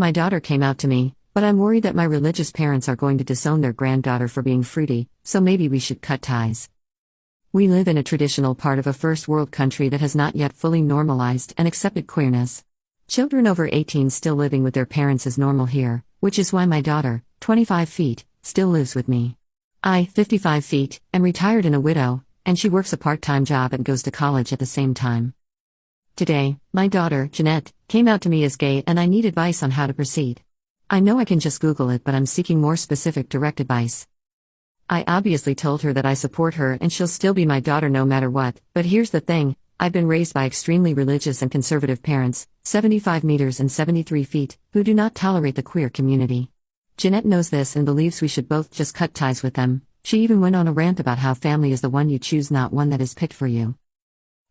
My daughter came out to me, but I'm worried that my religious parents are going to disown their granddaughter for being fruity, so maybe we should cut ties. We live in a traditional part of a first world country that has not yet fully normalized and accepted queerness. Children over 18 still living with their parents is normal here, which is why my daughter, 25 feet, still lives with me. I, 55 feet, am retired and a widow, and she works a part-time job and goes to college at the same time. Today, my daughter, Jeanette, came out to me as gay and I need advice on how to proceed. I know I can just Google it, but I'm seeking more specific direct advice. I obviously told her that I support her and she'll still be my daughter no matter what, but here's the thing, I've been raised by extremely religious and conservative parents, 75 meters and 73 feet, who do not tolerate the queer community. Jeanette knows this and believes we should both just cut ties with them. She even went on a rant about how family is the one you choose, not one that is picked for you.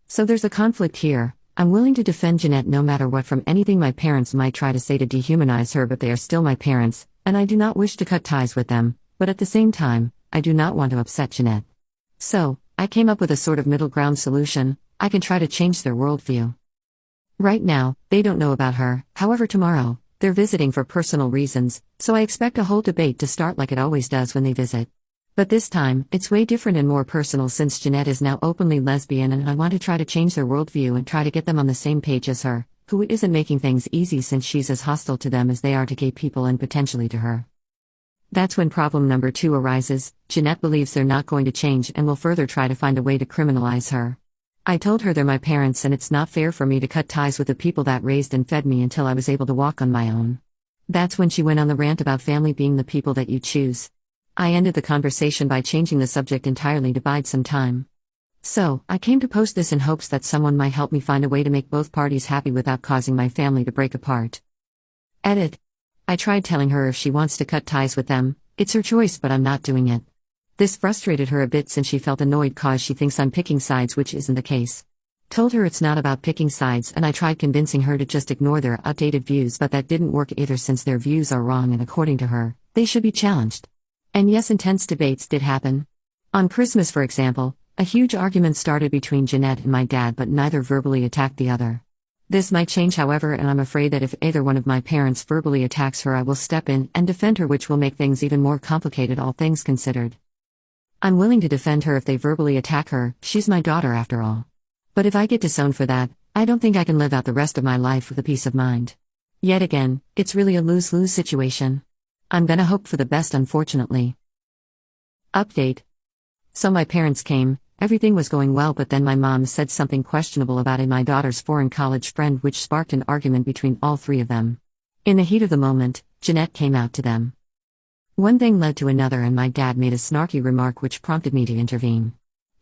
So there's a conflict here. I'm willing to defend Jeanette no matter what from anything my parents might try to say to dehumanize her, but they are still my parents, and I do not wish to cut ties with them, but at the same time, I do not want to upset Jeanette. So, I came up with a sort of middle ground solution. I can try to change their worldview. Right now, they don't know about her, however tomorrow, they're visiting for personal reasons, so I expect a whole debate to start like it always does when they visit. But this time, it's way different and more personal since Jeanette is now openly lesbian and I want to try to change their worldview and try to get them on the same page as her, who isn't making things easy since she's as hostile to them as they are to gay people and potentially to her. That's when problem number 2 arises. Jeanette believes they're not going to change and will further try to find a way to criminalize her. I told her they're my parents and it's not fair for me to cut ties with the people that raised and fed me until I was able to walk on my own. That's when she went on the rant about family being the people that you choose. I ended the conversation by changing the subject entirely to bide some time. So, I came to post this in hopes that someone might help me find a way to make both parties happy without causing my family to break apart. Edit. I tried telling her if she wants to cut ties with them, it's her choice, but I'm not doing it. This frustrated her a bit since she felt annoyed cause she thinks I'm picking sides, which isn't the case. Told her it's not about picking sides and I tried convincing her to just ignore their outdated views, but that didn't work either since their views are wrong and according to her, they should be challenged. And yes, intense debates did happen. On Christmas, for example, a huge argument started between Jeanette and my dad, but neither verbally attacked the other. This might change, however, and I'm afraid that if either one of my parents verbally attacks her, I will step in and defend her, which will make things even more complicated, all things considered. I'm willing to defend her if they verbally attack her, she's my daughter after all. But if I get disowned for that, I don't think I can live out the rest of my life with a peace of mind. Yet again, it's really a lose-lose situation. I'm gonna hope for the best, unfortunately. Update. So my parents came. Everything was going well, but then my mom said something questionable about my daughter's foreign college friend, which sparked an argument between all 3 of them. In the heat of the moment, Jeanette came out to them. One thing led to another and my dad made a snarky remark which prompted me to intervene.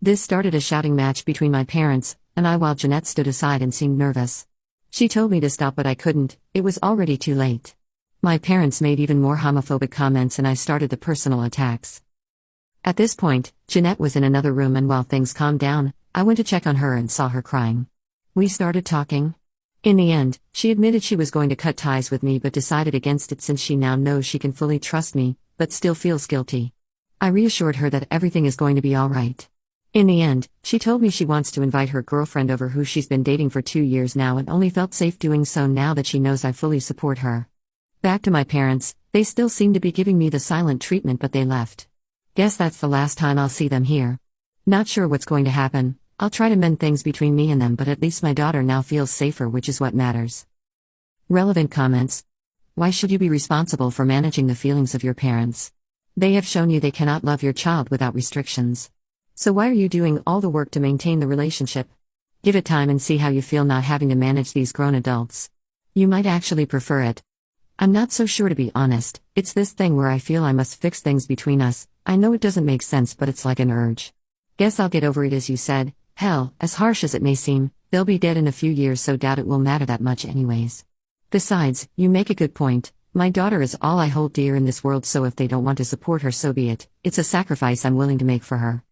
This started a shouting match between my parents and I while Jeanette stood aside and seemed nervous. She told me to stop, but I couldn't, it was already too late. My parents made even more homophobic comments and I started the personal attacks. At this point, Jeanette was in another room and while things calmed down, I went to check on her and saw her crying. We started talking. In the end, she admitted she was going to cut ties with me but decided against it since she now knows she can fully trust me, but still feels guilty. I reassured her that everything is going to be alright. In the end, she told me she wants to invite her girlfriend over who she's been dating for 2 years now and only felt safe doing so now that she knows I fully support her. Back to my parents, they still seem to be giving me the silent treatment, but they left. Guess that's the last time I'll see them here. Not sure what's going to happen. I'll try to mend things between me and them, but at least my daughter now feels safer, which is what matters. Relevant comments. Why should you be responsible for managing the feelings of your parents? They have shown you they cannot love your child without restrictions. So why are you doing all the work to maintain the relationship? Give it time and see how you feel not having to manage these grown adults. You might actually prefer it. I'm not so sure, to be honest. It's this thing where I feel I must fix things between us. I know it doesn't make sense, but it's like an urge. Guess I'll get over it, as you said. Hell, as harsh as it may seem, they'll be dead in a few years, so doubt it will matter that much anyways. Besides, you make a good point. My daughter is all I hold dear in this world, so if they don't want to support her, so be it. It's a sacrifice I'm willing to make for her.